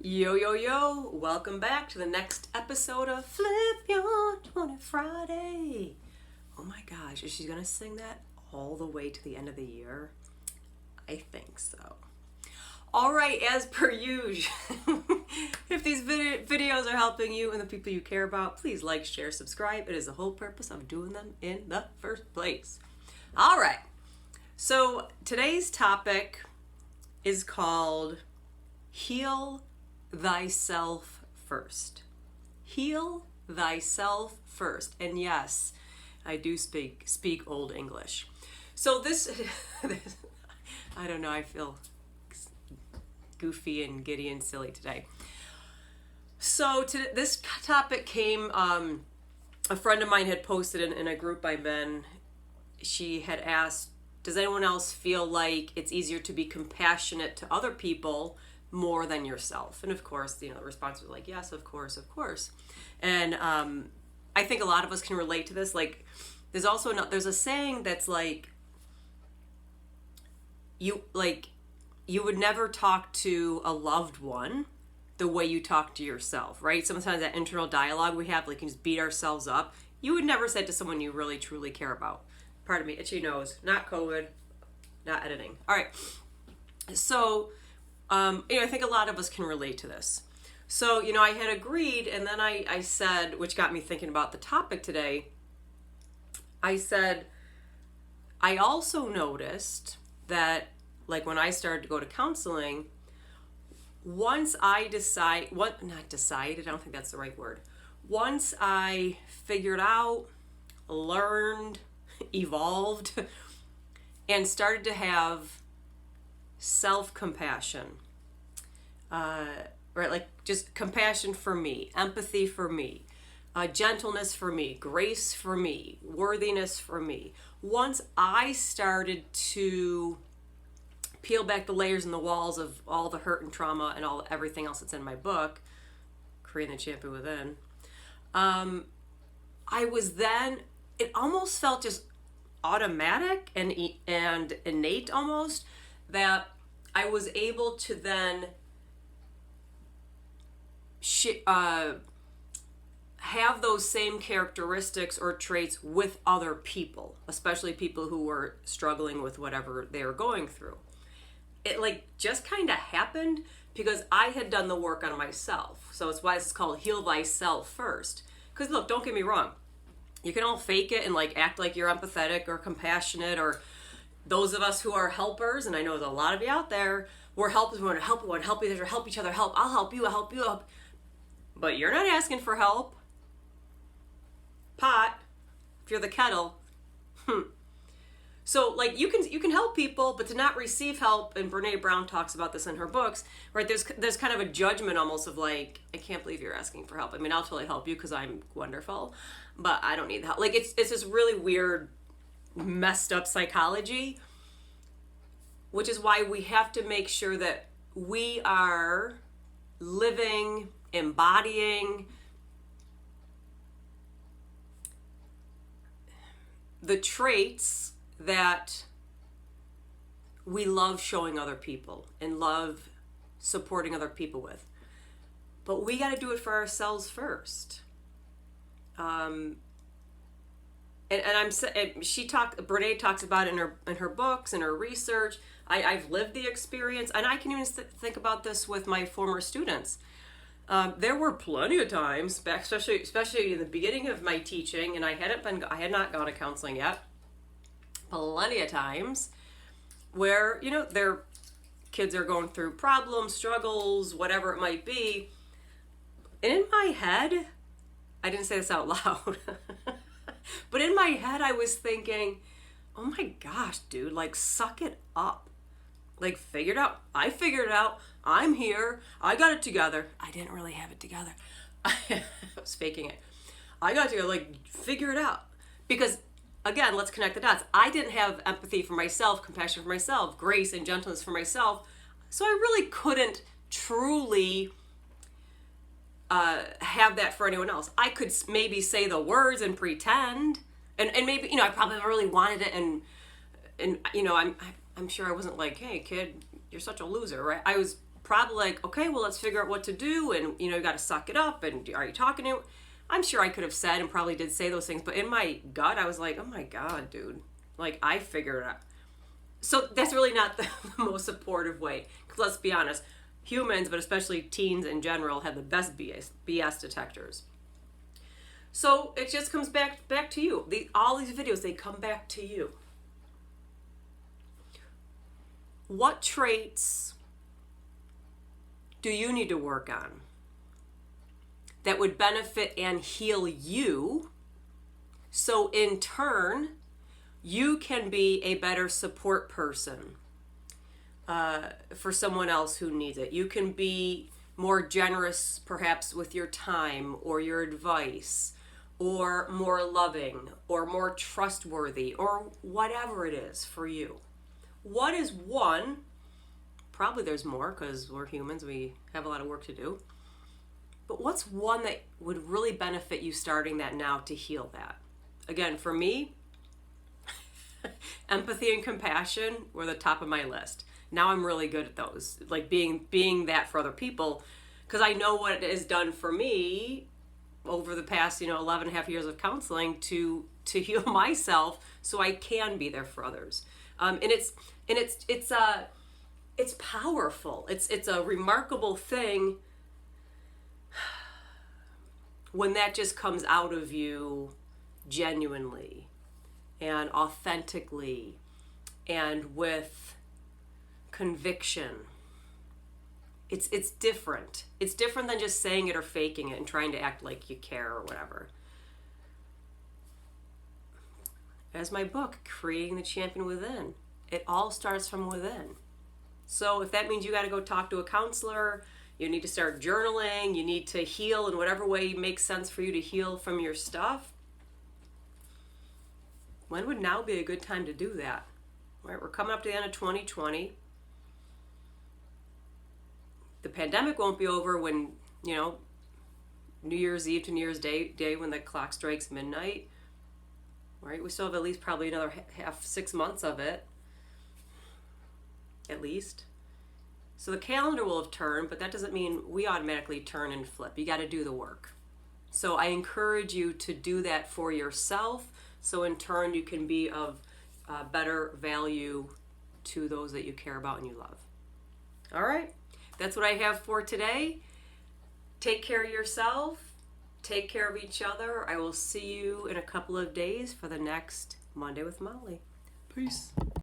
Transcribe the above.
Yo, yo, yo, welcome back to the next episode of Flip Your 20 Friday. Oh my gosh, is she going to sing that all the way to the end of the year? I think so. All right, as per usual, if these videos are helping you and the people you care about, please like, share, subscribe. It is the whole purpose of doing them in the first place. All right, so today's topic is called Heal Thyself First. Heal thyself first. And yes, I do speak Old English. So this I don't know, I feel goofy and giddy and silly today. So this topic came, a friend of mine had posted in a group by men. She had asked, does anyone else feel like it's easier to be compassionate to other people more than yourself? And of course, the response was like, yes, of course. And I think a lot of us can relate to this. Like, there's a saying that's like, you would never talk to a loved one the way you talk to yourself, right? Sometimes that internal dialogue we have, like, can just beat ourselves up. You would never say it to someone you really truly care about. Pardon me, itchy nose, not COVID, not editing. All right, so I think a lot of us can relate to this. So, I had agreed, and then I said, which got me thinking about the topic today, I said, I also noticed that, like, when I started to go to counseling, once I I don't think that's the right word. Once I figured out, learned, evolved, and started to have self-compassion, right? Like, just compassion for me, empathy for me, gentleness for me, grace for me, worthiness for me. Once I started to peel back the layers and the walls of all the hurt and trauma and everything else that's in my book, Creating the Champion Within, it almost felt just automatic and innate almost, that I was able to then have those same characteristics or traits with other people, especially people who were struggling with whatever they were going through. It just kind of happened because I had done the work on myself. So it's why it's called Heal Thyself First. Because look, don't get me wrong. You can all fake it and act like you're empathetic or compassionate, or those of us who are helpers, and I know there's a lot of you out there, we're helpers, we want to help each other, I'll help you. But you're not asking for help. Pot, if you're the kettle. So you can help people, but to not receive help, and Brene Brown talks about this in her books, right? There's kind of a judgment almost of I can't believe you're asking for help. I mean, I'll totally help you because I'm wonderful, but I don't need the help. It's this really weird, messed up psychology, which is why we have to make sure that we are living, embodying the traits that we love showing other people and love supporting other people with. But we got to do it for ourselves first. Brene talks about it in her books and her research. I've lived the experience, and I can even think about this with my former students. There were plenty of times back, especially in the beginning of my teaching, and I had not gone to counseling yet. Plenty of times where their kids are going through problems, struggles, whatever it might be, and in my head, I didn't say this out loud, but in my head I was thinking, oh my gosh, dude, suck it up. Figure it out. I figured it out. I'm here. I got it together. I didn't really have it together. I was faking it. I got it together. Figure it out. Because, again, let's connect the dots. I didn't have empathy for myself, compassion for myself, grace and gentleness for myself. So I really couldn't truly have that for anyone else. I could maybe say the words and pretend. And maybe, I probably really wanted it. And I'm sure I wasn't like, hey, kid, you're such a loser, right? I was probably like, okay, well, let's figure out what to do. And, you got to suck it up. And are you talking to? I'm sure I could have said and probably did say those things. But in my gut, I was like, oh my God, dude. Like, I figured it out. So that's really not the most supportive way. Because let's be honest, humans, but especially teens in general, have the best BS detectors. So it just comes back to you. All these videos, they come back to you. What traits do you need to work on that would benefit and heal you, so in turn you can be a better support person for someone else who needs it? You can be more generous perhaps with your time or your advice, or more loving or more trustworthy, or whatever it is for you. What is one? Probably there's more, because we're humans, we have a lot of work to do. But what's one that would really benefit you starting that now to heal that? Again, for me, empathy and compassion were the top of my list. Now I'm really good at those, like being that for other people, because I know what it has done for me over the past 11 and a half years of counseling to heal myself, so I can be there for others. And it's powerful. It's a remarkable thing when that just comes out of you genuinely and authentically and with conviction. It's different. It's different than just saying it or faking it and trying to act like you care or whatever. As my book, Creating the Champion Within, it all starts from within. So if that means you got to go talk to a counselor, you need to start journaling, you need to heal in whatever way makes sense for you to heal from your stuff, when would now be a good time to do that? Right, we're coming up to the end of 2020. The pandemic won't be over when, New Year's Eve to New Year's Day when the clock strikes midnight. Right, we still have at least probably another 6 months of it. At least. So the calendar will have turned, but that doesn't mean we automatically turn and flip. You got to do the work. So I encourage you to do that for yourself, so in turn you can be of better value to those that you care about and you love. All right, that's what I have for today. Take care of yourself. Take care of each other. I will see you in a couple of days for the next Monday with Molly. Peace.